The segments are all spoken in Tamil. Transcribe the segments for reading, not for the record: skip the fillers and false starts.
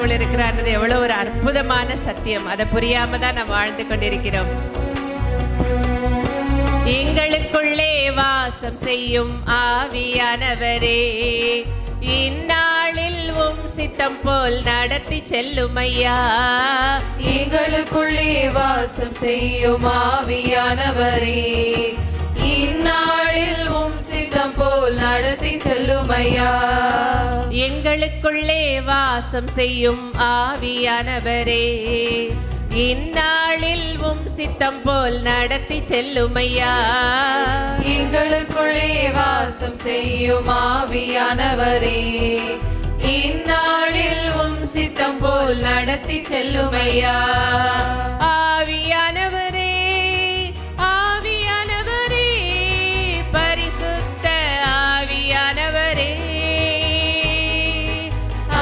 கடவுள் இருக்கிறார்ன்றது எவ்வளவு ஒரு அற்புதமான சத்தியம். அதை புரியாம தான் நாம் வாழ்ந்து கொண்டிருக்கிறோம். எங்களுக்குள்ளே வாசம் செய்யும் ஆவியானவரே, இந்நாளில் சித்தம் போல் நடத்தி செல்லும் ஐயா. எங்களுக்குள்ளே வாசம் செய்யும் ஆவியானவரே, இந்நாளில் சித்தம் போல் நடத்தி செல்லும் ஐயா. எங்களுக்குள்ளே வாசம் செய்யும் ஆவியானவரே, இந்நாளில் சித்தம் போல் நடத்தி செல்லும் ஐயா. எங்களுக்குள்ளே வாசம் செய்யும் ஆவியானவரே, இந்நாளில் சித்தம் போல் நடத்தி செல்லும் ஐயா. ஆவியானவரே, ஆவியானவரே, பரிசுத்த ஆவியானவரே,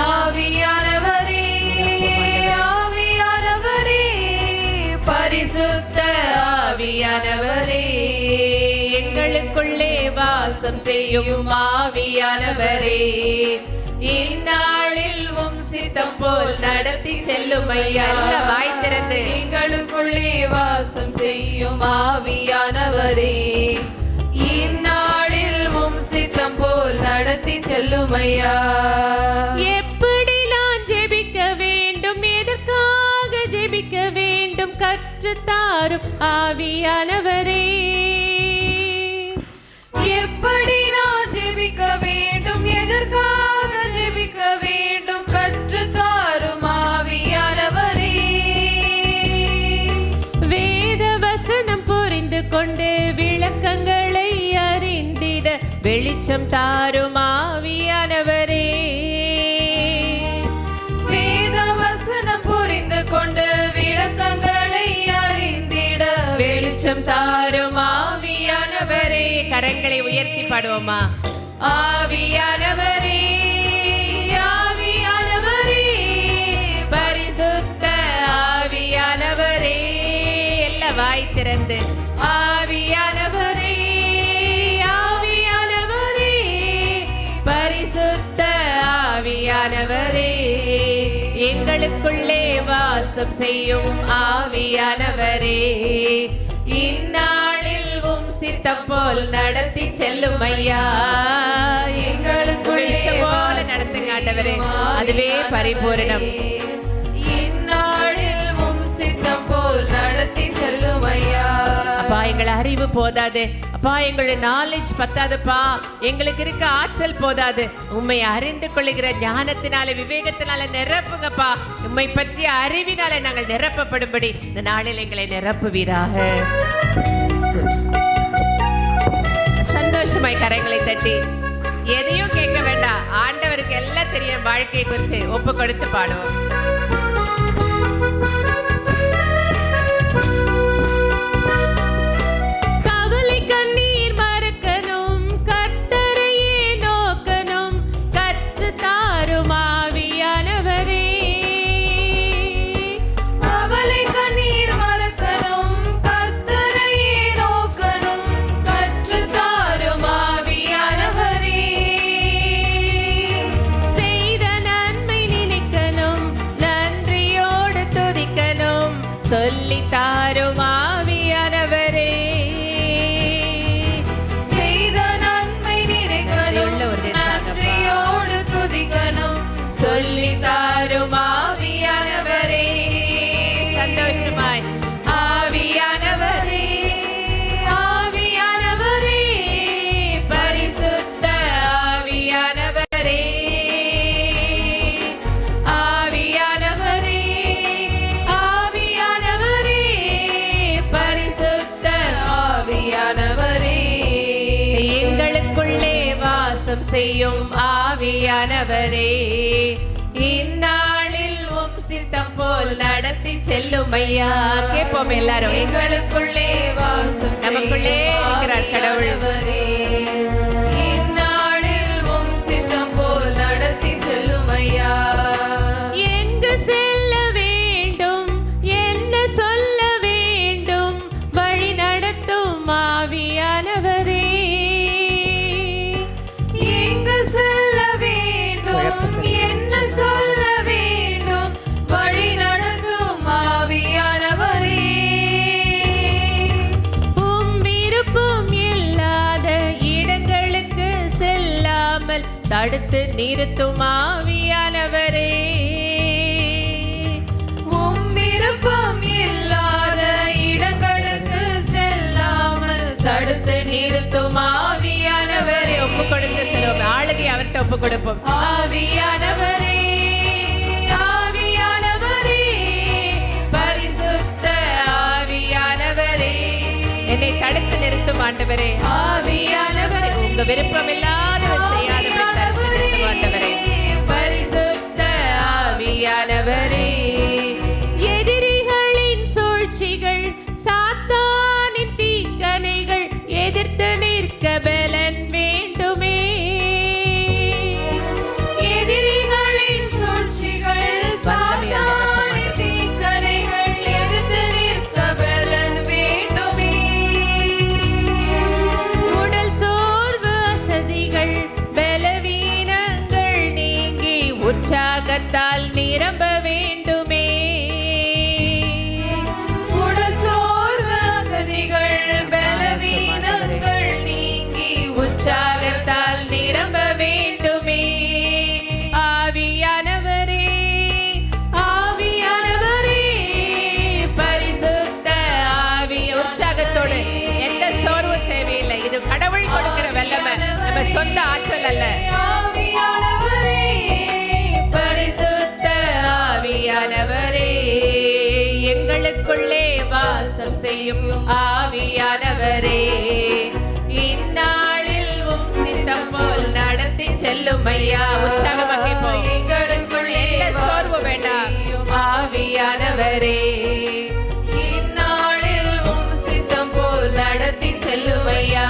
ஆவியானவரே, ஆவியானவரே, பரிசுத்த ஆவியானவரே, எங்களுக்குள்ளே வாசம் செய்யும் ஆவியானவரே, இந்நாளில் சித்தம் போல் நடத்தி செல்லும் ஐயா. வாய் திறந்து எங்களுக்குள்ளே வாசம் செய்யும் ஆவியானவரே, இந்நாளில் சித்தம் போல் நடத்தி செல்லும் ஐயா. எப்படி நான் ஜெபிக்க வேண்டும், எதற்காக ஜெபிக்க வேண்டும் கற்றுத்தாரும் ஆவியானவரே. எப்படி நான் ஜெபிக்க வேண்டும், எதற்காக ஜெபிக்க வேண்டும் கற்றுத்தாரும் ஆவியானவரே. வேத வசனம் புரிந்து கொண்டு விளக்கங்களை அறிந்திட வெளிச்சம் தாரும் ஆவியானவரே. வேத வசனம் புரிந்து கொண்டு விளக்கங்களை அறிந்திட வெளிச்சம் தாரும் ஆவியானவரே. கரங்களை உயர்த்தி பாடுவோமா? ஆவியானவரே, ஆவியானவரே, பரிசுத்த ஆவியானவரே. எல்லாம் வாய் திறந்து ஆவியானவரே, ஆவியானவரே, பரிசுத்த ஆவியானவரே, எங்களுக்குள்ளே வாசம் செய்யும் ஆவியானவரே, இந்நாளில் சித்தம் போல் நடத்தி செல்லும் ஐயா. எங்களுக்கு போல நடத்துங்க ஆண்டவரே, அதுவே பரிபூரணம். இந்நாளில் சித்தம் போல் நடத்தி செல்லும் ஐயா. அப்பா, எங்கள் அறிவு போதாது அப்பா, எங்களுடைய நாலேஜ் பத்தாதுப்பா, எங்களுக்கு இருக்க ஆற்றல் போதாது. உம்மை அறிந்து கொள்ளுகிற ஞானத்தினால விவேகத்தினால நிரப்புங்கப்பா. உம்மை பற்றிய அறிவினால நாங்கள் நிரப்பப்படும்படி இந்த நாளில் எங்களை நிரப்புவீராக. சந்தோஷமாய் கரங்களை தட்டி எதையும் கேட்க வேண்டாம், ஆண்டவருக்கு எல்லாம் தெரியும். வாழ்க்கையை குறித்து ஒப்பு கொடுத்து பாடுவோம். கவலை கண்ணீர் மறக்கணும், கர்த்தரையே நோக்கணும், கற்று தாரும் ஆவியானவரே. கவலை கண்ணீர் மறக்கணும், கர்த்தரையே நோக்கணும், கற்று தாரும் ஆவியானவரே. செய்த நன்மை நினைக்கணும், நன்றியோடு துதிக்கணும், சொல்லி தாரும் ஆவியானவரே. செய்த நன்மை நினைக்கணும், நன்றியோடு துதிக்கணும், சொல்லி தாரும் ஆவியானவரே. சந்தோஷமாய் ஆவியானவரே, ஆவியானவரே, பரிசுத்த ஆவியானவரே, ஆவியானவரே, ஆவியானவரே, பரிசுத்த ஆவியானவரே, எங்களுக்குள்ளே வாசம் செய்யும் ஆவியானவரே, இந்நாளில் சித்தம் போல் நடத்தி செல்லும் ஐயா. கேட்போம் எல்லாரும். எங்களுக்குள்ளே வாசம் நமக்குள்ளே இருக்கிறார் கடவுள். இந்நாளில் சித்தம் போல் நடத்தி செல்லும் ஐயா. எங்கு செல்ல வேண்டும், என்ன சொல்ல வேண்டும், வழி நடத்தும் ஆவியானவரே. எங்கு செல்ல வேண்டும், என்ன சொல்ல வேண்டும், செல்லாமல் தடுத்து நிறுத்தும் ஆவியானவரே, உம் விருப்பம் இல்லாத இடங்களுக்கு செல்லாமல் தடுத்து நிறுத்தும் ஆவியானவரே. ஒப்பு கொடுத்து செல்வோம், ஆளுகை அவர்கிட்ட ஒப்பு கொடுப்போம். ஆவியானவரே, ஆவியானவரே, பரிசுத்த ஆவியானவரே, என்னை தடுத்து நிறுத்தும் ஆண்டவரே. ஆவியானவரே, உங்க விருப்பம் இல்லாதவர் செய்யாதவரை தடுத்து நிறுத்தும் ஆண்டவரே. பரிசுத்த ஆவியானவரே, எதிரிகளின் சூழ்ச்சிகள், சாத்தானின் தீக்கணைகள் எதிர்த்து நிற்க பலன் வேண்டுமே. எதிரிகளின் சூழ்ச்சிகள், சாத்தானின் தீக்கணைகள் எதிர்த்து நிற்க பலன் வேண்டுமே. உடல் சோர்வு, அசதிகள், பலவீனங்கள் நீங்கி உற்சாகத்தால் நிரம்ப வேண்டுமே. உடல் சோர்வு, அசதிகள், பலவீனங்கள் நீங்கி உற்சாகத்தால் நிரம்ப வேண்டுமே. ஆவியானவரே, ஆவியானவரே, பரிசுத்த ஆவி. உற்சாகத்தோடு, எந்த சோர்வு தேவையில்லை. இது கடவுள் கொடுக்கிற வல்லமை, நம்ம சொந்த ஆற்றல் அல்ல. ஆவியானவரே, பரிசுத்த ஆவியானவரே, எங்களுக்குள்ளே வாசம் செய்யும் ஆவியானவரே, இந்நாளில் உம் சித்தம் போல் நடத்தி செல்லும் ஐயா. உற்சாகமாக கேட்போம். எங்களுக்குள்ளே எந்த சோர்வு வேண்டாம். ஆவியானவரே, இந்நாளில் உம் சித்தம் போல் நடத்தி செல்லும் ஐயா.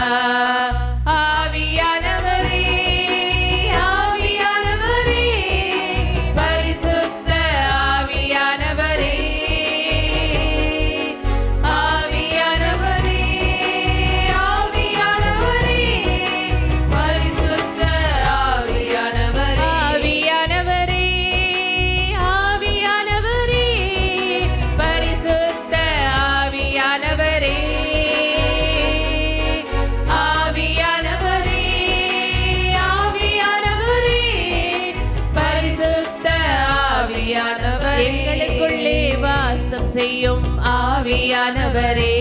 ஆவியானவரே, ஆவியானவரே, பரிசுத்த ஆவியானவரே, ஆவியானவரே, ஆவியானவரே, பரிசுத்த ஆவியானவரே, ஆவியானவரே, ஆவியானவரே, பரிசுத்த ஆவியானவரே, ஆவியானவரே, ஆவியானவரே, பரிசுத்த ஆவியானவரே, எங்களுக்குள்ளே வாசம் செய்யும் ஆவியானவரே,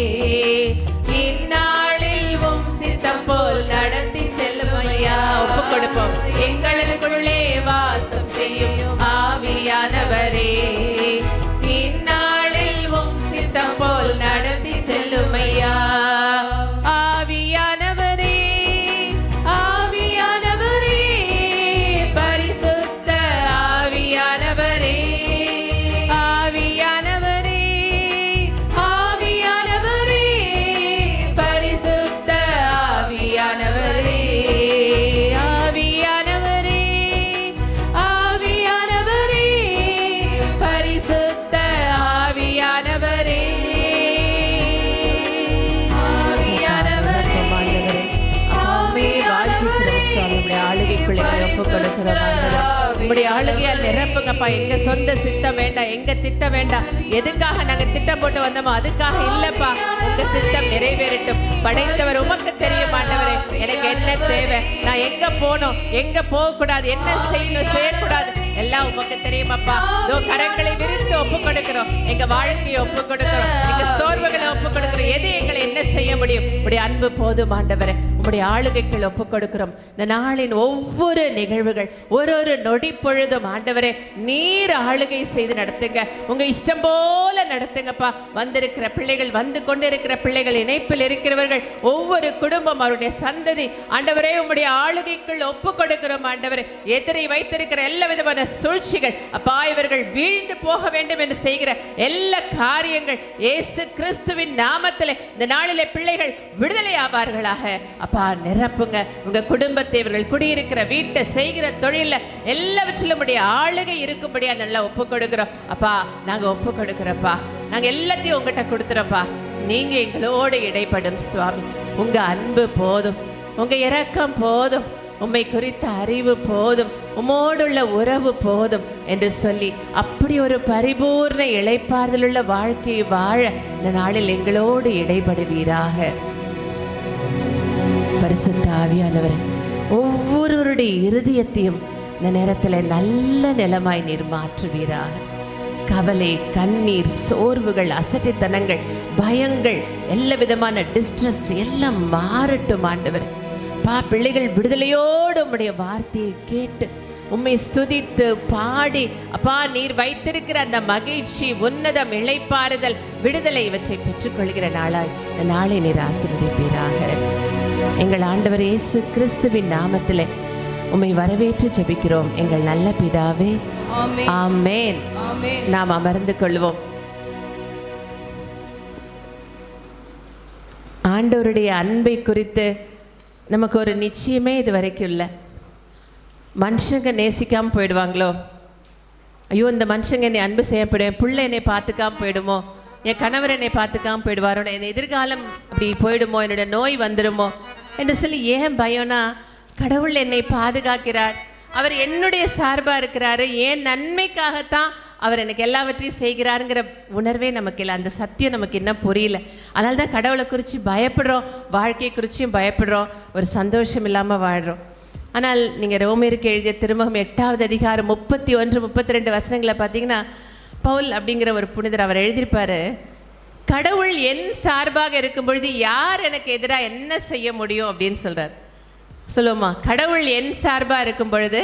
இந்நாளில் உம் சித்தம் போல் நடத்தி செல்லும் ஐயா. ஒப்பு கொடுப்போம். எங்களுக்குள்ளே வாசம் செய்யும் ஆவியானவரே, இந்நாளில் உம் சித்தம் போல் நடத்தி செல்லும் ஐயா. ஆவியானவரே, ஆவியானவரே, பரிசுத்த ஆவியானவரே, ஆவியானவரே, ஆவியானவரே, பரிசுத்த ஆவியானவரே, ஆவியானவரே, ஆவியானவரே, பரிசுத்த ஆவியானவரே, ஆவியானவரே, ஆளுகைக்குள்ளே ஒப்பு கொடுக்கிறோம் ஆண்டவரே. உங்களுடைய ஆளுகையால் நிரப்புங்கப்பா. எங்க சொந்த சித்தம் வேண்டாம், எங்க திட்டம் வேண்டாம். எதுக்காக நாங்க திட்டம் போட்டு வந்தோமோ அதுக்காக இல்லப்பா. உங்க சித்தம் நிறைவேறட்டும். படைத்தவர் உமக்கு தெரியும் ஆண்டவரே, எனக்கு என்ன தேவை, நான் எங்க போகணும், எங்க போகக்கூடாது, என்ன செய்யணும், செய்யக்கூடாது, எல்லாம் உமக்கு தெரியுமாப்பா. கரங்களை விரித்து ஒப்பு கொடுக்கிறோம். எங்க வாழ்க்கையை ஒப்பு கொடுக்கிறோம், எங்க சோர்வுகளை ஒப்பு கொடுக்கிறோம். எது எங்களை என்ன செய்ய முடியும்? உடைய அன்பு போதும் ஆண்டவரே. உங்களுடைய ஆளுகைகள் ஒப்பு கொடுக்கிறோம். இந்த நாளின் ஒவ்வொரு நிகழ்வுகள், ஒரு நொடி பொழுதும் ஆண்டவரே நீர் ஆளுகை செய்து நடத்துங்க. உங்க இஷ்டம் போல நடத்துங்கப்பா. வந்திருக்கிற பிள்ளைகள், வந்து கொண்டிருக்கிற பிள்ளைகள், இணைப்பில் இருக்கிறவர்கள், ஒவ்வொரு குடும்பம், அவருடைய சந்ததி ஆண்டவரே உங்களுடைய ஆளுகைக்குள் ஒப்பு கொடுக்கிறோம் ஆண்டவரே. எதிரை வைத்திருக்கிற எல்லா விதமான சூழ்ச்சிகள் அப்பா, இவர்கள் வீழ்ந்து போக வேண்டும் என்று செய்கிற எல்லா காரியங்கள் இயேசு கிறிஸ்துவின் நாமத்திலே இந்த நாளிலே பிள்ளைகள் விடுதலை ஆவார்களாக. அப்பா நிரப்புங்க. உங்க குடும்பத்தை, இவர்கள் குடியிருக்கிற வீட்டை, செய்கிற தொழில எல்லாவற்றிலும் உடைய ஆளுகை இருக்கும்படியா நல்லா ஒப்பு கொடுக்கிறோம் அப்பா. நாங்க ஒப்பு கொடுக்கிறோம்ப்பா. நாங்க எல்லாத்தையும் உங்ககிட்ட கொடுத்துறோம்ப்பா. நீங்க எங்களோடு இடைப்படும் சுவாமி. உங்க அன்பு போதும், உங்க இரக்கம் போதும், உம்மை குறித்த அறிவு போதும், உம்மோடுள்ள உறவு போதும் என்று சொல்லி அப்படி ஒரு பரிபூர்ண இளைப்பாறுதலுள்ள வாழ்க்கையை வாழ இந்த நாளில் எங்களோடு இடைபடுவீராக. பரிசுத்த ஆவியானவரே, ஒவ்வொருவருடைய இருதயத்தையும் இந்த நேரத்தில் நல்ல நிலமாய் நீர் மாற்றுவீராக. கவலை, கண்ணீர், சோர்வுகள், அசட்டைத்தனங்கள், பயங்கள், எல்லா விதமான டிஸ்ட்ரெஸ் எல்லாம் மாறட்டும் ஆண்டவர். பிள்ளைகள் விடுதலையோடு உம்முடைய வார்த்தையை கேட்டு உம்மை ஸ்துதித்து பாடி அப்பா நீர் வைத்திருக்கிற அந்த மகிழ்ச்சி, உன்னதம், இளைப்பாறுதல், விடுதலை இவற்றை பெற்றுக்கொள்கிற நாளாய் இந்த நாளை நீர் ஆசீர்வதிப்பீராக. எங்கள் ஆண்டவர் இயேசு கிறிஸ்துவின் நாமத்திலே உம்மை வரவேற்று ஜெபிக்கிறோம் எங்கள் நல்ல பிதாவே. ஆமென். நாம் அமர்ந்து கொள்வோம். ஆண்டவருடைய அன்பை குறித்து நமக்கு ஒரு நிச்சயமே இது வரைக்கும் இல்லை. மனுஷங்க நேசிக்காமல் போயிடுவாங்களோ, ஐயோ இந்த மனுஷங்க என்னை அன்பு செய்யப்படுவேன், பிள்ளை என்னை பார்த்துக்காமல் போயிடுமோ, என் கணவர் என்னை பார்த்துக்காமல் போயிடுவாரோ, என் எதிர்காலம் அப்படி போயிடுமோ, என்னோட நோய் வந்துடுமோ என்று சொல்லி ஏன் பயம்னா, கடவுள் என்னை பாதுகாக்கிறார், அவர் என்னுடைய சார்பாக இருக்கிறாரு, என் நன்மைக்காகத்தான் அவர் எனக்கு எல்லாவற்றையும் செய்கிறாருங்கிற உணர்வே நமக்கு இல்லை. அந்த சத்தியம் நமக்கு இன்னும் புரியல. அதனால தான் கடவுளை குறித்து பயப்படுறோம், வாழ்க்கையை குறித்தும் பயப்படுறோம், ஒரு சந்தோஷம் இல்லாமல் வாழ்கிறோம். ஆனால் நீங்கள் ரோமேருக்கு எழுதிய திருமுகம் 8வது அதிகாரம் 31, 32 வசனங்களை பார்த்தீங்கன்னா, பவுல் அப்படிங்கிற ஒரு புனிதர் அவர் எழுதியிருப்பார், கடவுள் என் சார்பாக இருக்கும் பொழுது யார் எனக்கு எதிராக என்ன செய்ய முடியும் அப்படின்னு சொல்கிறார். சொல்லுவோமா? கடவுள் என் சார்பாக இருக்கும் பொழுது,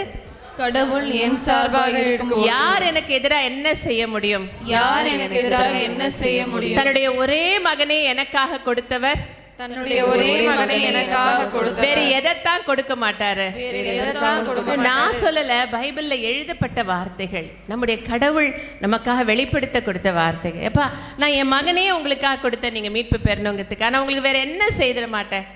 கடவுள் என் சார்பாக இருக்கும் யார் எனக்கு எதிராக என்ன செய்ய முடியும்? யார் எனக்கு எதிராக என்ன செய்ய முடியும்? தன்னுடைய ஒரே மகனை எனக்காக கொடுத்தவர், தன்னுடைய ஒரே மகனை எனக்காக கொடுத்தவர், வேற எதைத்தான் கொடுக்க மாட்டாரு. நான் சொல்லல, பைபிள்ல எழுதப்பட்ட வார்த்தைகள், நம்முடைய கடவுள் நமக்காக வெளிப்படுத்த கொடுத்த வார்த்தைகள். எப்பா நான் என் மகனே உங்களுக்காக கொடுத்தேன், நீங்க மீட்பு பெறணுங்கிறதுக்கு. நான் உங்களுக்கு வேற என்ன செய்திட மாட்டேன்.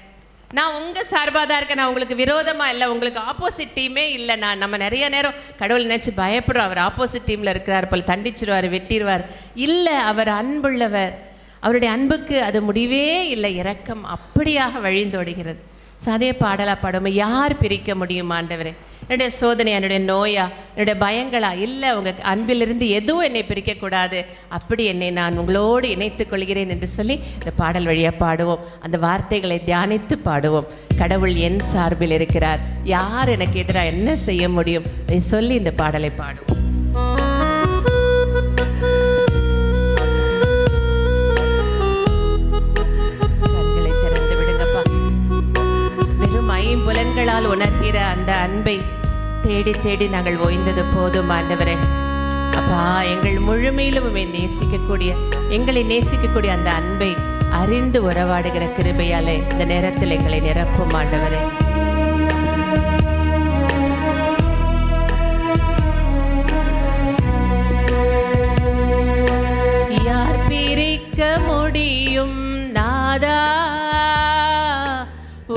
நான் உங்கள் சார்பாக தான் இருக்கேன், நான் உங்களுக்கு விரோதமாக இல்லை, உங்களுக்கு ஆப்போசிட் டீமே இல்லை. நம்ம நிறைய நேரம் கடவுள் நினச்சி பயப்படுறோம், அவர் ஆப்போசிட் டீமில் இருக்கிறார் போல், தண்டிச்சிருவார், வெட்டிடுவார். இல்லை, அவர் அன்புள்ளவர், அவருடைய அன்புக்கு அது முடிவே இல்லை, இரக்கம் அப்படியாக வழிந்தோடுகிறது. அதே பாடலாக பாடுவோம், யார் பிரிக்க முடியும் ஆண்டவரே? என்னுடைய சோதனை, என்னுடைய நோயா, என்னுடைய பயங்களா? இல்லை, உங்கள் அன்பிலிருந்து எதுவும் என்னை பிரிக்கக்கூடாது, அப்படி என்னை நான் உங்களோடு இணைத்துக் கொள்கிறேன் என்று சொல்லி இந்த பாடல் வழியாக பாடுவோம். அந்த வார்த்தைகளை தியானித்து பாடுவோம். கடவுள் என் சார்பில் இருக்கிறார், யார் எனக்கு எதிராக என்ன செய்ய முடியும் அதை சொல்லி இந்த பாடலை பாடுவோம். கண்களை திறந்து விடுங்கப்பா. வெறும் ஐம்புலன்களால் உணர்கிற அந்த அன்பை தேடி தேடி நாங்கள் ஓய்ந்தது போதும் ஆண்டவரே. அப்பா, எங்கள் முழுமையிலும் எங்களை நேசிக்கக்கூடிய அந்த அன்பை அறிந்து உறவாடுகிற கிருபையாலே இந்த நேரத்தில் எங்களை நிரப்பும் ஆண்டவரே. யார் பிரிக்க முடியும் நாதா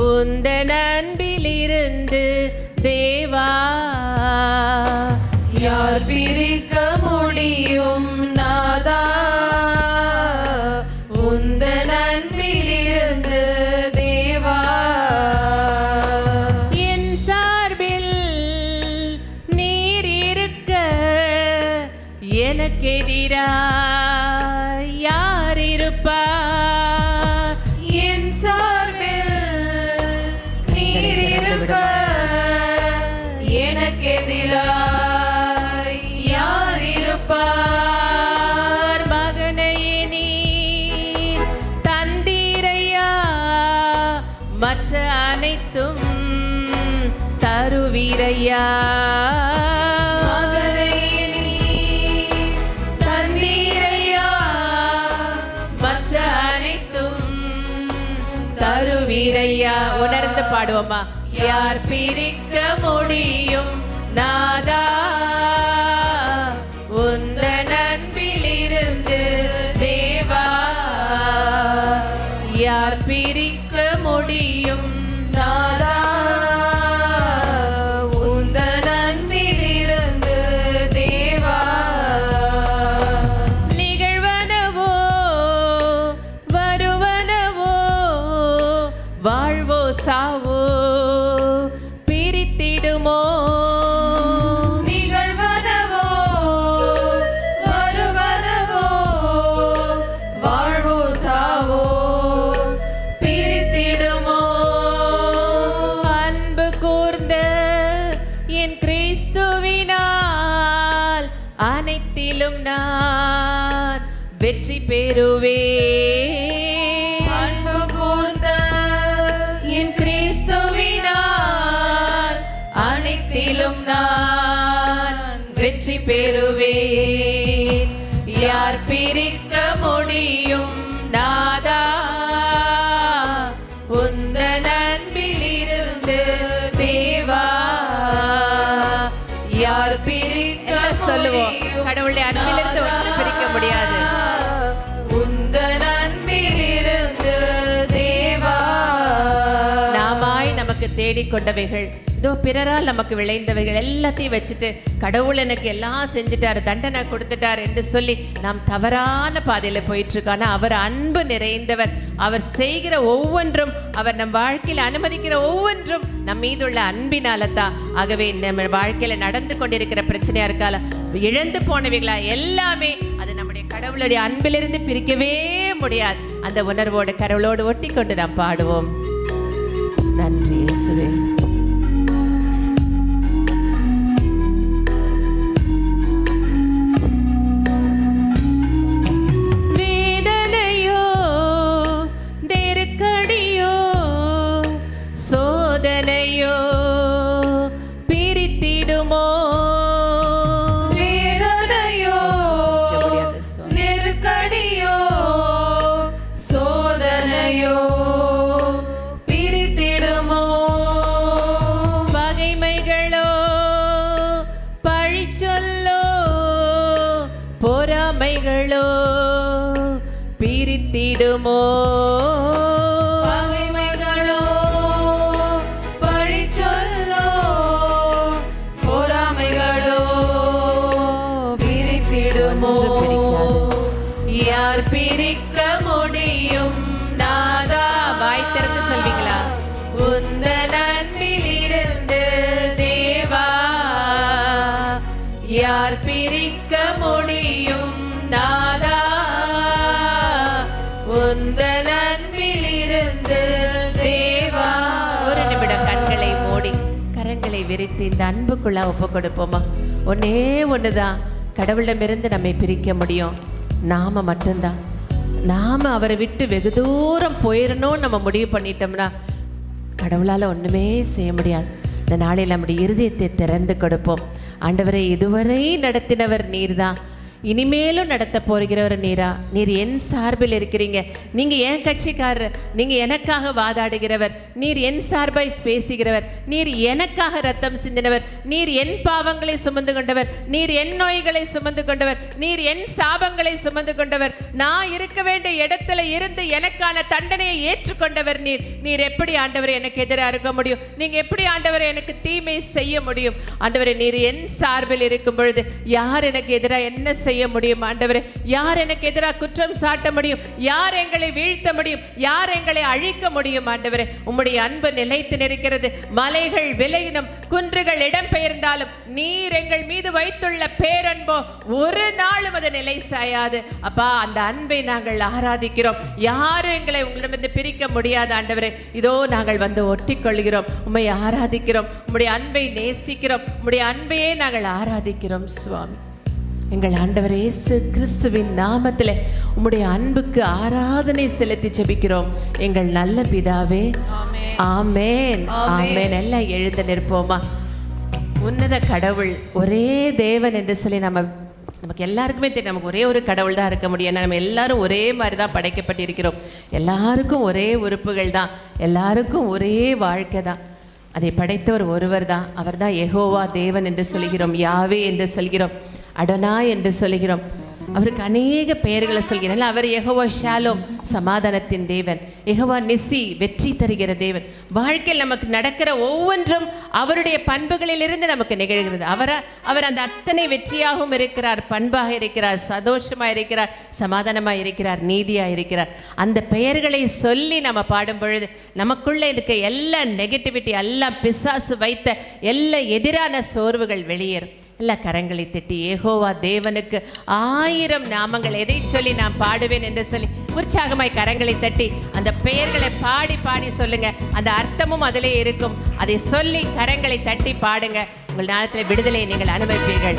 உந்தன் அன்பிலிருந்து தேவா? யார் பிரிக்க முடியும் நாதா உந்தன் அன்பிலிருந்து தேவா? என் சார்பில் நீர் இருக்க எனக்கு எதிராய் யார் இருப்பார்? என் சார்பில் நீர் இருக்க எனக்கு எதிராய் யார் இருப்பார்? மகனையே நீர் தந்தீரையா, மற்ற அனைத்தும் தருவீரையா. மகனையே நீர் தந்தீரையா, மற்ற அனைத்தும் தருவீரையா. உணர்ந்து பாடுவோமா? யார் பிரிக்க முடியும் நாதா உந்தன் அன்பிலிருந்து தேவா? யார் பிரிக்க முடியும் நாதா உந்தன் அன்பிலிருந்து தேவா? நிகழ்வனவோ வருவனவோ, வாழ்வோ சாவோ பிரித்திடுமோ? என் கிறிஸ்துவினால் அனைத்திலும் நான் வெற்றி பெறுவேன். அன்பு கூர்ந்த என் கிறிஸ்துவினால் அனைத்திலும் நான் வெற்றி பெறுவேன். யார் பிரிக்க முடியும் நாதா உந்தன் அன்பிலிருந்து தேவா? யார் பிரிக்க சொல்லுவோம், கடவுளுடைய அன்பிலிருந்து ஒன்றும் பிரிக்க முடியாது. உந்தன் அன்பிலிருந்து தேவா. நாமாய் நமக்கு தேடிக்கொண்டவைகள், இதோ பிறரால் நமக்கு விளைந்தவைகள் எல்லாத்தையும் வச்சுட்டு கடவுள் எனக்கு எல்லாம் செஞ்சுட்டாரு, தண்டனை கொடுத்துட்டார் என்று சொல்லி நாம் தவறான பாதையில் போயிட்டு இருக்கோம். ஆனால் அவர் அன்பு நிறைந்தவர். அவர் செய்கிற ஒவ்வொன்றும், அவர் நம் வாழ்க்கையில் அனுமதிக்கிற ஒவ்வொன்றும் நம் மீதுள்ள அன்பினால தான். ஆகவே நம்ம வாழ்க்கையில் நடந்து கொண்டிருக்கிற பிரச்சனையா இருக்கால, இழந்து போனவைகளா, எல்லாமே அது நம்முடைய கடவுளுடைய அன்பிலிருந்து பிரிக்கவே முடியாது. அந்த உணர்வோடு கடவுளோடு ஒட்டி கொண்டு நாம் பாடுவோம். நன்றி இயேசுவே. சோதனையோ பிரித்திடுமோ, வேதனையோ நெருக்கடியோ சோதனையோ பிரித்திடுமோ, பகைமைகளோ பழிச்சொல்லோ பொறாமைகளோ பிரித்திடுமோ, யார் பிரிக்க முடியும் நாதா? வாய் திறந்து சொல்வீங்களா? உந்தன் அன்பிலிருந்து தேவா. யார் பிரிக்க முடியும் நாதா? உந்தன் அன்பிலிருந்து தேவா. ஒரு நிமிடம் கண்களை மூடி கரங்களை விரித்து இந்த அன்புக்குள்ள ஒப்பு கொடுப்போமா? ஒன்னே ஒண்ணுதான் கடவுளிடமிருந்து நம்மை பிரிக்க முடியும், நாம மட்டும்தான். நாம அவரை விட்டு வெகு தூரம் போயிடணும்னு நம்ம முடிவு பண்ணிட்டோம்னா கடவுளால் ஒன்றுமே செய்ய முடியாது. இந்த நாளில் நம்முடைய இருதயத்தை திறந்து கொடுப்போம். ஆண்டவரை, இதுவரை நடத்தினவர் நீர்தான், இனிமேலும் நடத்த போகிறவர் நீரா. நீர் என் சார்பில் இருக்கிறீங்க, நீங்க என் கட்சிக்காரர், நீங்க எனக்காக வாதாடுகிறவர், நீர் என் சார்பாய் பேசுகிறவர், நீர் எனக்காக ரத்தம் சிந்தினவர், நீர் என் பாவங்களை சுமந்து கொண்டவர், நீர் என் நோய்களை சுமந்து கொண்டவர், நீர் என் சாபங்களை சுமந்து கொண்டவர், நான் இருக்க வேண்டிய இடத்துல இருந்து எனக்கான தண்டனையை ஏற்றுக்கொண்டவர் நீர். நீர் எப்படி ஆண்டவரை எனக்கு எதிராக இருக்க முடியும்? நீங்க எப்படி ஆண்டவரை எனக்கு தீமை செய்ய முடியும்? ஆண்டவரை, நீர் என் சார்பில் இருக்கும் பொழுது யார் எனக்கு எதிராக என்ன செய்ய முடியும்? ஆண்டவரே, யார் எனக்கு எதிராக குற்றம் சாட்ட முடியும்? யார் எங்களை வீழ்த்த முடியும்? யார் எங்களை அழிக்க முடியும்? ஆண்டவரே, உம்முடைய அன்பு நிலைத்து நிற்கிறது. மலைகள் விலகினும், குன்றுகள் இடம்பெயர்ந்தாலும் நீர் எங்கள் மீது வைத்துள்ள பேரன்போ ஒரு நாளும் அது நிலை சாயாது. அப்பா, அந்த அன்பை நாங்கள் ஆராதிக்கிறோம். யாரும் எங்களை உங்களிடமிருந்து பிரிக்க முடியாது. ஆண்டவரே, இதோ நாங்கள் வந்து ஒட்டிக்கொள்கிறோம், உம்மை ஆராதிக்கிறோம், உம்முடைய அன்பை நேசிக்கிறோம், உம்முடைய அன்பையே நாங்கள் ஆராதிக்கிறோம். சுவாமி, எங்கள் ஆண்டவர் இயேசு கிறிஸ்துவின் நாமத்தில் உம்முடைய அன்புக்கு ஆராதனை செலுத்தி ஜெபிக்கிறோம் எங்கள் நல்ல பிதாவே. ஆமென், ஆமென். எல்லாம் எழுந்து நிற்போமா? உன்னத கடவுள், ஒரே தேவன் என்று சொல்லி நமக்கு எல்லாருக்குமே தெரியும். நமக்கு ஒரே ஒரு கடவுள் தான் இருக்க முடியும். நம்ம எல்லாரும் ஒரே மாதிரி தான் படைக்கப்பட்டிருக்கிறோம். எல்லாருக்கும் ஒரே உறுப்புகள் தான், எல்லாருக்கும் ஒரே வாழ்க்கை தான். அதை படைத்தவர் ஒருவர் தான். அவர் தான் யெகோவா தேவன் என்று சொல்கிறோம், யாவே என்று சொல்கிறோம், அடோனாய் என்று சொல்கிறோம். அவருக்கு அநேக பெயர்களை சொல்கிறேன். அவர் யெகோவா ஷாலோம், சமாதானத்தின் தேவன், யெகோவா நிசி, வெற்றி தருகிற தேவன். வாழ்க்கையில் நமக்கு நடக்கிற ஒவ்வொன்றும் அவருடைய பண்புகளிலிருந்து நமக்கு நிகழ்கிறது. அவர் அந்த அத்தனை வெற்றியாகவும் இருக்கிறார், பண்பாக இருக்கிறார், சந்தோஷமாக இருக்கிறார், சமாதானமாக இருக்கிறார், நீதியாக இருக்கிறார். அந்த பெயர்களை சொல்லி நம்ம பாடும் பொழுது நமக்குள்ளே இருக்க எல்லா நெகட்டிவிட்டி, எல்லாம் பிசாசு வைத்த எல்லா எதிரான சோர்வுகள் வெளியேறும். எல்லா கரங்களை தட்டி யெகோவா தேவனுக்கு 1000 நாமங்கள் எதை சொல்லி நான் பாடுவேன் என்று சொல்லி உற்சாகமாய் கரங்களை தட்டி அந்த பெயர்களை பாடி பாடி சொல்லுங்க. அந்த அர்த்தமும் அதிலே இருக்கும். அதை சொல்லி கரங்களை தட்டி பாடுங்க. உங்கள் நாளத்தில் விடுதலையை நீங்கள் அனுபவிப்பீர்கள்.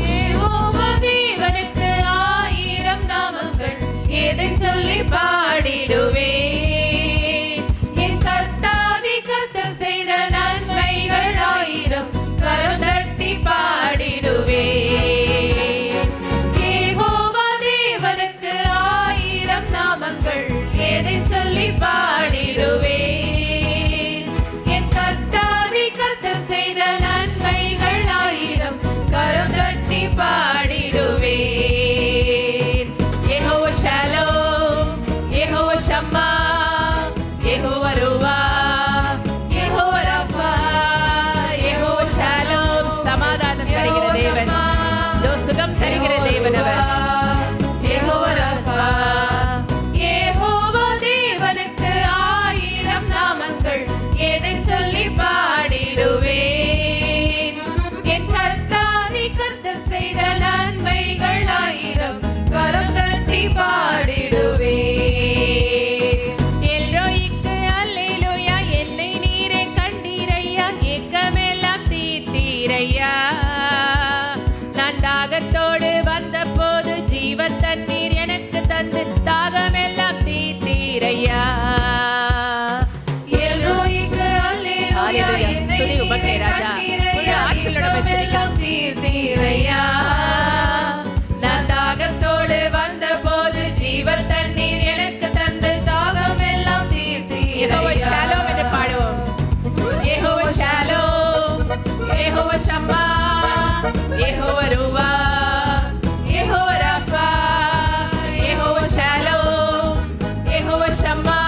யெகோவா தேவனுக்கு 1000 நாமங்கள், எதை சொல்லி பாடிடுவேன்? என் கர்த்தாதி கர்த்தர் செய்த நன்மைகள் 1000, கரம் தட்டி பாடிடுவேன். யெகோவா தேவனுக்கு 1000 நாமங்கள், எதை சொல்லி பாடிடுவேன்? என் கர்த்தாதி கர்த்தர் செய்த நன்மைகள் 1000, கரம் தட்டி பாடிடுவேன். யெகோவா ஷாலோம், யெகோவா ஷம்மா, யெகோவா ருவா, யெகோவா ரஃபா, யெகோவா ஷாலோம். சமாதானம் தருகிற தேவன், இதோ சுகம் தருகிற தேவன் அவர். யெகோவா ரஃபா. யெகோவா தேவனுக்கு 1000 நாமங்கள், எதை சொல்லி பாடிடுவேன்? என் கர்த்தாதி கர்த்தர் செய்த நன்மைகள் 1000, கரம் தட்டி பாடிடுவேன். எல்ரோயிக்கு அல்லேலூயா, என்னை நீரே கண்டீரையா, ஏக்கமெல்லாம் தீர்த்தீரையா. நான் தாகத்தோடு வந்த போது ஜீவ தண்ணீர் எனக்கு தந்து தாகமெல்லாம் தீர்த்தீரையா. எல்ரோயிக்கு அல்லேலூயா, அல்லேலூயா. என்னை துதி உமக்கே நீரே ராஜா. கண்டீரையா, ஒரு ஆற்றலோட ஏக்கமெல்லாம் தீர்த்தீரையா. நான் தாகத்தோடு வந்த போது ஜீவ தண்ணீர் எனக்கு தந்து தாகமெல்லாம் யெகோவா தீர்த்தீரையா. ஷாலோம் என்று பாடுவோம். யெகோவா ஷாலோம், யெகோவா ஷம்மா, யெகோவா ருவா, யெகோவா ரஃபா, யெகோவா ஷாலோம், யெகோவா ஷம்மா,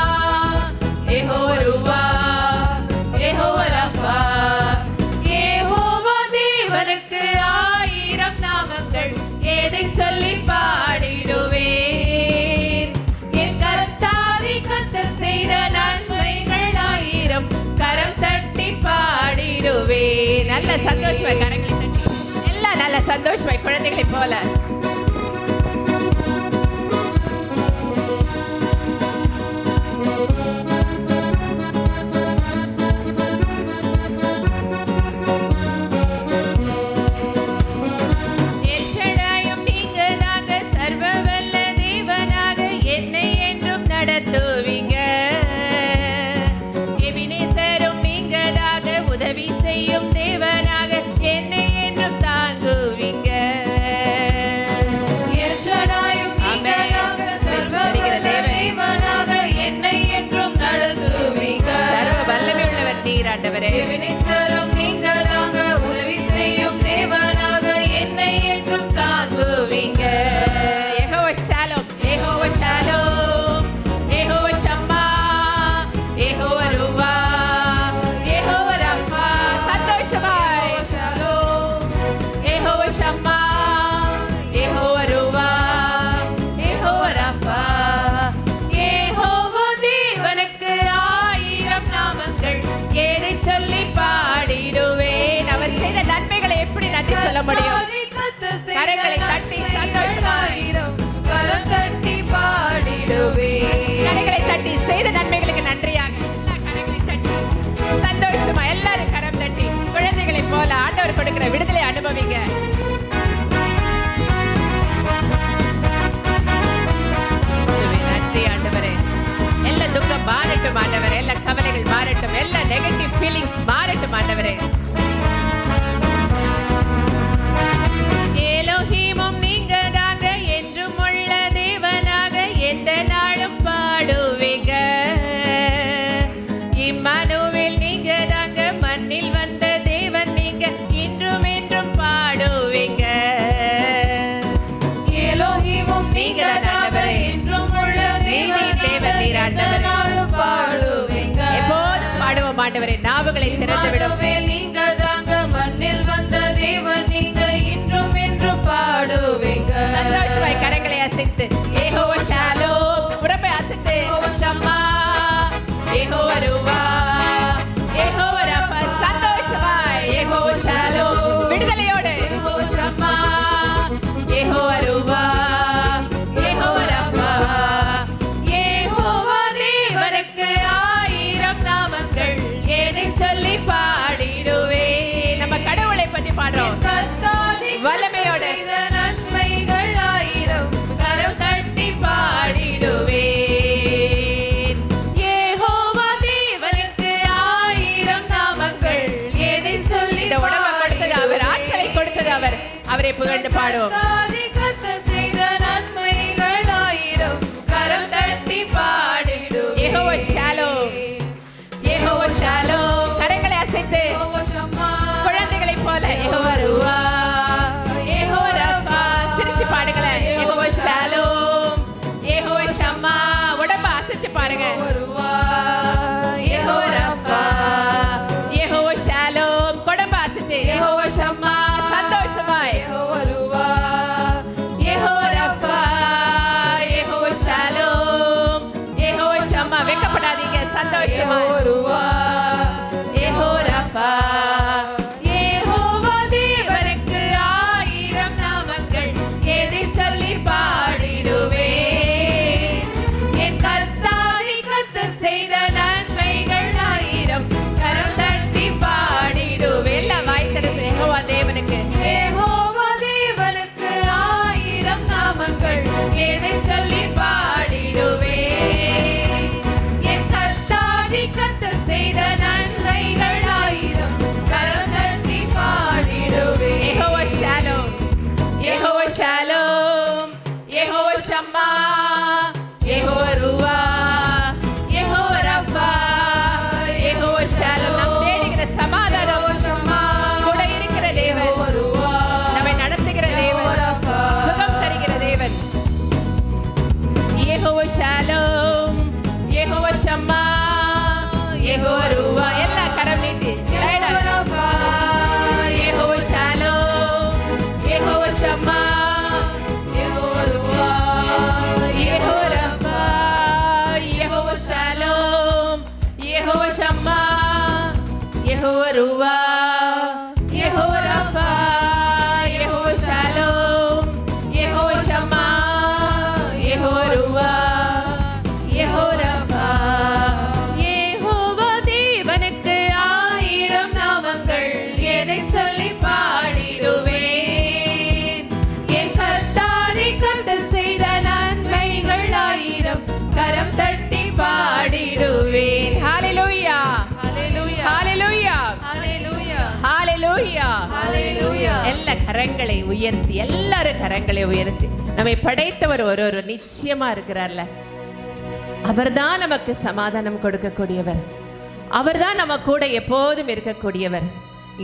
யெகோவா ருவா, யெகோவா ரஃபா. யெகோவா தேவனுக்கு 1000 நாமங்கள், எதை சொல்லி பாடிடுவேன்? என் கர்த்தாதி கர்த்தர் செய்த நன்மைகள் 1000, கரம் தட்டி பாடிடுவேன். நல்ல சந்தோஷமாய் கரங்களை தட்டி எல்லாம் நல்ல சந்தோஷமாய் குழந்தைகளை போல எல்ஷடாயும் நீங்கதாங்க, சர்வவல்ல தேவனாக என்னை என்றும் நடத்துவீங்க. எபினேசரும் நீங்கதாக, உதவி செய்யும் தேவனாக என்னை என்றும் தாங்குவீங்க. எல்ஷடாயும் நீங்கதாக, சர்வவல்ல தேவனாக என்னை என்றும் நடத்துவீங்க. சர்வ வல்லமை உள்ளவர் நீர் ஆண்டவரே. எபினேசரும் நீங்கதாக, உதவி செய்யும் தேவனாக என்னை என்றும் தாங்குவீங்க. Jehovah Shalom, Jehovah Shalom, Jehovah ஷம்மா, Jehovah ருவா, யெகோவா ரஃபா. சந்தோஷமாய் யெகோவா ஷாலோம், யெகோவா ஷம்மா, யெகோவா ருவா, யெகோவா ரஃபா. யெகோவா தேவனுக்கு 1000 நாமங்கள், எதை சொல்லி பாடிடுவேன்? அவர் செய்த நன்மைகளை எப்படி நன்றி சொல்ல முடியும்? கரங்களை தட்டி சந்தோஷமாய். கரம் தட்டி பாடிடுவேன். கரங்களை தட்டி செய்த நன்மைகளுக்கு நன்றியாக எல்லா கரங்களை தட்டி சந்தோஷமா எல்லாரும் கரம் தட்டி குழந்தைகளை போல ஆண்டவர் கொடுக்கிற விடுதலை அனுபவிங்க. இயேசுவே, நன்றி ஆண்டவரே. எல்லா துக்கம் மாறட்டும் ஆண்டவரே, எல்லா கவலைகள் மாறட்டும், எல்லா நெகட்டிவ் ஃபீலிங்ஸ் மாறட்டும் ஆண்டவரே. எலோஹீமும் நீங்கதாங்க, என்றும் உள்ள தேவனாக எந்த நாளும் பாடுவீங்க. இம்மானுவேல் நீங்கதாங்க, மண்ணில் வந்த தேவன் நீங்க, இன்றும் என்றும் பாடுவீங்க. எலோஹீமும் நீங்கதாங்க, என்றும் உள்ள தேவன் நாளும் பாடுவீங்க. எப்போதும் பாடுவோம் ஆண்டவரே, நாவுகளை திறந்து விடும். இம்மானுவேல் நீங்கதாங்க, மண்ணில் வந்த தேவன் அசைத்து யெகோவா ஷாலோம், உடம்பை அசைத்து யெகோவா ஷம்மா, யெகோவா ரூவா, யெகோவா ரஃபா, சந்தோஷமாய் யெகோவா ஷாலோம், விடுதலையோடு யெகோவா ஷம்மா, யெகோவா ரூவா, யெகோவா ரஃபா. யெகோவா தேவனுக்கு 1000 நாமங்கள், எதை சொல்லி பாடிடுவே. நம்ம கடவுளை பத்தி பாடுறோம். வல்லமையோட நன்மைகள் 1000 கரம் தட்டி பாடிடுவேன். யெகோவா தேவனுக்கு 1000 நாமங்கள், எதை சொல்லி. இந்த உடம்பை கொடுத்தது அவர், ஆற்றலை கொடுத்தது அவர். அவரை புகழ்ந்து பாடுவோம். கர்த்தர் செய்த நன்மைகள் 1000 கரம் தட்டி பாடிடுவேன். Jehovah Shalom, Jehovah Shalom. கரங்களை அசைத்து யெகோவா ஷம்மா, குழந்தைகளைப் போல யெகோவா ரூவா, யெகோவா ரஃபா. சிரிச்சு பாடுங்களேன். யெகோவா ஷாலோம், யெகோவா ஷம்மா. உடம்பை அசைச்சு பாருங்க. ரூவா, யெகோவா ரஃபா, யெகோவா ஷாலோம். உடம்பை அசைச்சு யெகோவா ஷம்மா. சந்தோஷமாய் யெகோவா ரூவா, யெகோவா ரஃபா, யெகோவா ஷாலோம், யெகோவா ஷம்மா. வெட்கப்படாதீங்க. சந்தோஷமா யெகோவா ரூவா, யெகோவா ரஃபா. யெகோவா தேவனுக்கு 1000 நாமங்கள், எதை சொல்லி பாடிடுவேன். என் கர்த்தாவே கர்த்தர் செய்த நன்மைகள் 1000 கரம் தட்டி பாடிடுவேன். எல்லாம் வாய் திறந்து யெகோவா தேவனுக்கு, யெகோவா தேவனுக்கு 1000 நாமங்கள், எதை சொல்லி பாடிடுவேன். என் கர்த்தாவே கர்த்தர் செய்த நன்மைகள் 1000 கரம் தட்டி பாடிடுவேன். Jehovah Shalom, Jehovah Shalom, Jehovah ஷம்மா, Jehovah ரூவா, யெகோவா ரஃபா, யெகோவா ஷாலோம். நாம் தேடுகிற சமாதானம் கூட இருக்கிற தேவன், நம்மை நடத்துகிற தேவன், சுகம் தருகிற தேவன். யெகோவா ஷாலோம், யெகோவா ஷம்மா, யெகோவா ரூவா. எல்லா கரம் நீட்டி யெகோவா ஷாலோம், யெகோவா ஷம்மா, யெகோவா ரூவா, யெகோவா ரஃபா, யெகோவா ஷாலோம், யெகோவா ஷம்மா, யெகோவா ரூவா, யெகோவா ரஃபா, யெகோவா ஷாலோம், யெகோவா ஷம்மா, யெகோவா ரூவா, யெகோவா ரஃபா. யெகோவா தேவனுக்கு 1000 நாமங்கள், எதை சொல்லி பாடிடுவேன். என் கர்த்தாவே கர்த்தர் செய்த நன்மைகள் 1000 கரம் தட்டி பாடிடுவேன். ஹalleluya, ஹalleluya, ஹalleluya, ஹalleluya, ஹalleluya, ஹalleluya. எல்லா கரங்களை உயர்த்தி, எல்லாரும் கரங்களை உயர்த்தி. நம்மை படைத்தவர் ஒரு நிச்சயமா இருக்கிறார்ல. அவர்தான் நமக்கு சமாதானம் கொடுக்கக்கூடியவர். அவர்தான் நம்ம கூட எப்போதும் இருக்கக்கூடியவர்.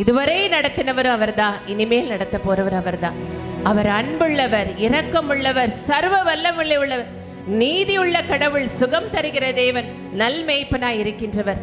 இதுவரை நடத்தினவரும் அவர்தான், இனிமேல் நடத்த போறவர் அவர்தான். அவர் அன்புள்ளவர், இரக்கமுள்ளவர், சர்வ வல்லமை உள்ளவர், நீதி உள்ள கடவுள், சுகம் தருகிற தேவன், நல்மேய்ப்பனாய் இருக்கின்றவர்.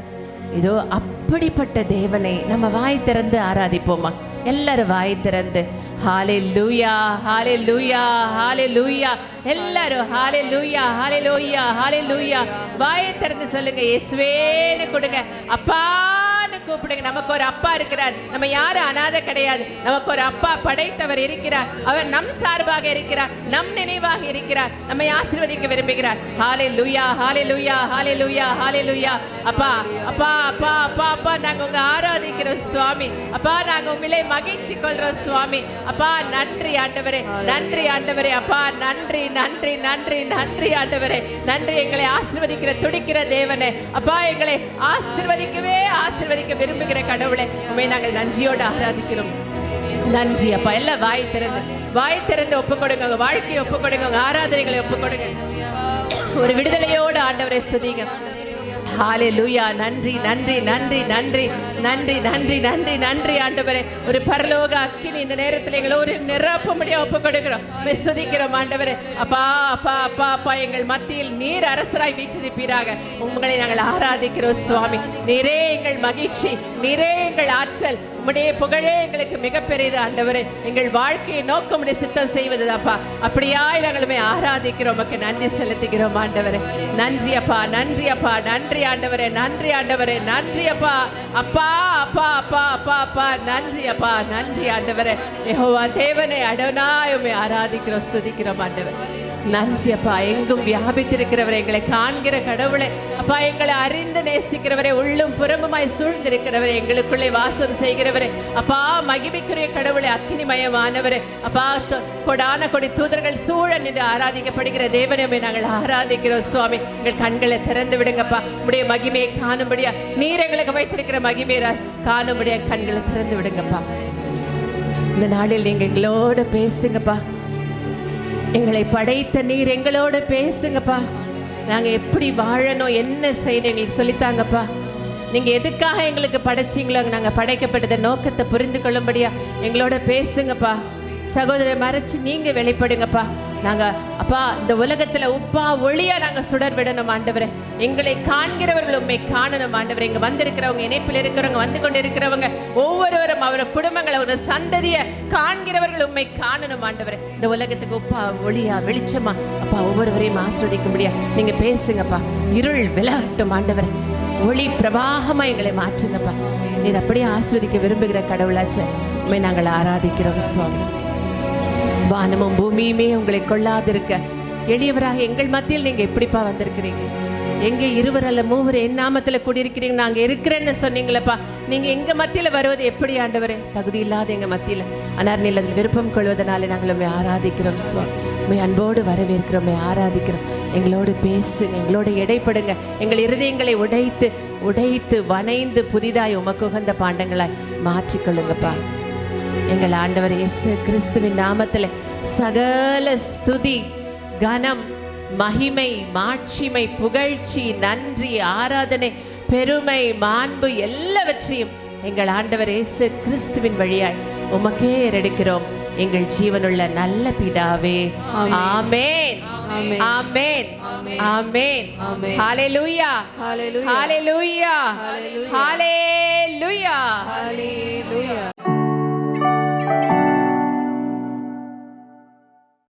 இதோ அப்படிப்பட்ட தேவனை நம்ம வாய் திறந்து ஆராதிப்போமா? எல்லாரும் வாய் திறந்து ஹalleluya, ஹalleluya, ஹalleluya. எல்லாரும் ஹalleluya, ஹalleluya, ஹalleluya. வாய் திறந்து சொல்லுங்க. இயேசுவேன்னு கொடுங்க, அப்பான்னு கூப்பிடுங்க. நமக்கு ஒரு அப்பா இருக்கிறார். நம்ம யாரும் அனாதை கிடையாது. நமக்கு ஒரு அப்பா படைத்தவர் இருக்கிறார். அவர் நம் சார்பாக இருக்கிறார், நம் நினைவாக இருக்கிறார், நம்மை ஆசீர்வதிக்க விரும்புகிறார். ஹalleluya, ஹalleluya, ஹalleluya, ஹalleluya. அப்பா அப்பா அப்பா அப்பா அப்பா, நாங்க உங்க ஆராதிக்கிறோம் சுவாமி. அப்பா, நாங்க உண்மையிலே மகிழ்ச்சி கொள்றோம் சுவாமி. அப்பா, நன்றி ஆண்டவரே, நன்றி ஆண்டவரே. அப்பா, நன்றி நன்றி நன்றி நன்றி ஆண்டவரே, நன்றி. எங்களை ஆசீர்வதிக்கிற துடிக்கிற தேவனே, அப்பா, எங்களை ஆசீர்வதிக்கவே ஆசீர்வதிக்க விரும்புகிற கடவுளே, உண்மை நாங்கள் நன்றியோடு ஆராதிக்கிறோம். நன்றி அப்பா. எல்லாம் வாய் திறந்து ஒப்பு கொடுங்க. உங்க வாழ்க்கையை ஒப்பு கொடுங்க, உங்க ஆராதனைகளை ஒப்பு கொடுங்க. ஒரு விடுதலையோடு ஆண்டவரை ஸ்துதிங்க. ஹalleluya. நன்றி நன்றி நன்றி நன்றி நன்றி நன்றி நன்றி நன்றி ஆண்டவரே. ஒரு பரலோக அக்கினி இந்த நேரத்தில் எங்களை ஒரு நிரப்பும்படியா ஒப்பு கொடுக்கிறோம், ஸ்துதிக்கிறோம் ஆண்டவரே. அப்பா அப்பா அப்பா அப்பா, எங்கள் மத்தியில் நீர் அரசராய் வீற்றிருப்பீராக. உங்களை நாங்கள் ஆராதிக்கிறோம் சுவாமி. நீரே எங்கள் மகிழ்ச்சி, நீரே எங்கள் ஆற்றல், உம்முடைய புகழே எங்களுக்கு மிகப்பெரியது ஆண்டவரே. எங்கள் வாழ்க்கையை நோக்க உம்முடைய சித்தம் செய்வதுதாப்பா. அப்படியாய் நாங்களுமே ஆராதிக்கிறோம், உமக்கு நன்றி செலுத்துகிறோம் ஆண்டவரே. நன்றி அப்பா, நன்றி அப்பா, நன்றி ஆண்டவரே, நன்றி ஆண்டவரே, நன்றி அப்பா. அப்பா அப்பா அப்பா அப்பா அப்பா நன்றி அப்பா, நன்றி ஆண்டவரே. யெகோவா தேவனே அடோனாய் உம்மை ஆராதிக்கிறோம், ஸ்துதிக்கிறோம் ஆண்டவரே. நன்றி அப்பா. எங்கும் வியாபித்திருக்கிறவரை, எங்களை காண்கிற கடவுளை அப்பா, எங்களை அறிந்து நேசிக்கிறவரை, உள்ளும் புறம்புமாய் சூழ்ந்திருக்கிறவரை, எங்களுக்குள்ளே வாசம் செய்கிறவரை அப்பா, மகிமைக்குரிய கடவுளை, அக்கினிமயமானவரை அப்பா, கொடான கொடி தூதர்கள் சூழ நின்று ஆராதிக்கப்படுகிற தேவனமே நாங்கள் ஆராதிக்கிறோம் சுவாமி. எங்கள் கண்களை திறந்து விடுங்கப்பா. உடைய மகிமையை காணும்படியா, நீர் எங்களுக்கு வைத்திருக்கிற மகிமையை காணும்படியா கண்களை திறந்து விடுங்கப்பா. இந்த நாளில் நீங்க எங்களோட பேசுங்கப்பா. எங்களை படைத்த நீர் எங்களோட பேசுங்கப்பா. நாங்கள் எப்படி வாழணும், என்ன செய்யணும் எங்களுக்கு சொல்லித்தாங்கப்பா. நீங்கள் எதுக்காக எங்களுக்கு படைச்சிங்களோ, நாங்கள் படைக்கப்பட்டத நோக்கத்தை புரிந்து கொள்ளும்படியா எங்களோட பேசுங்கப்பா. சகோதரர் மறைச்சு நீங்கள் வெளிப்படுங்கப்பா. நாங்கள் அப்பா இந்த உலகத்தில் உப்பா ஒளியா நாங்கள் சுடர் விடணும் ஆண்டவரே. எங்களை காண்கிறவர்கள் உண்மை காணணும் ஆண்டவரே. இங்கே வந்திருக்கிறவங்க, இணைப்பில் இருக்கிறவங்க, வந்து கொண்டு இருக்கிறவங்க ஒவ்வொருவரும் அவர குடும்பங்கள், அவர சந்ததியை காண்கிறவர்கள் உண்மை காணணும் ஆண்டவரே. இந்த உலகத்துக்கு உப்பா ஒளியா வெளிச்சமா அப்பா ஒவ்வொருவரையும் ஆஸ்வதிக்க முடியா நீங்கள் பேசுங்கப்பா. இருள் விலகட்டும் ஆண்டவரே. ஒளி பிரவாகமா எங்களை மாற்றுங்கப்பா. நீர் அப்படியே ஆஸ்வதிக்க விரும்புகிற கடவுளாச்சு உண்மை நாங்கள் ஆராதிக்கிறோம் சுவாமி. வானமும் பூமியுமே உங்களை கொள்ளாதிருக்க எளியவராக எங்கள் மத்தியில் நீங்க எப்படிப்பா வந்திருக்கிறீங்க? எங்கே இருவர் அல்ல மூவர் என் நாமத்துல கூடியிருக்கிறீங்க, நாங்க இருக்கிறேன்னு சொன்னீங்களப்பா. நீங்க எங்க மத்தியில வருவது எப்படி ஆண்டவரே? தகுதி இல்லாத எங்க மத்தியில ஆனால் நீ அதில் விருப்பம் கொள்வதனால நாங்கள் உண்மை ஆராதிக்கிறோம் சுவாமி. உண்மை அன்போடு வரவேற்கிறோம், உண்மை ஆராதிக்கிறோம். எங்களோடு பேசுங்க, எங்களோடு இடைப்படுங்க. எங்கள் இருதயங்களை உடைத்து உடைத்து வனைந்து புதிதாய் உமக்கு உகந்த பாண்டங்களாய் மாற்றிக்கொள்ளுங்கப்பா. எங்கள் ஆண்டவர் இயேசு கிறிஸ்துவின் நாமத்தில் சகல ஸ்துதி, கனம், மகிமை, மாட்சிமை, புகழ்ச்சி, நன்றி, ஆராதனை, பெருமை, மாண்பு எல்லாவற்றையும் எங்கள் ஆண்டவர் இயேசு கிறிஸ்துவின் வழியாய் உமக்கே ஏறெடுக்கிறோம் எங்கள் ஜீவனுள்ள நல்ல பிதாவே. ஆமென், ஆமென், ஆமென். ஹல்லேலூயா, ஹல்லேலூயா, ஹல்லேலூயா, ஹல்லேலூயா.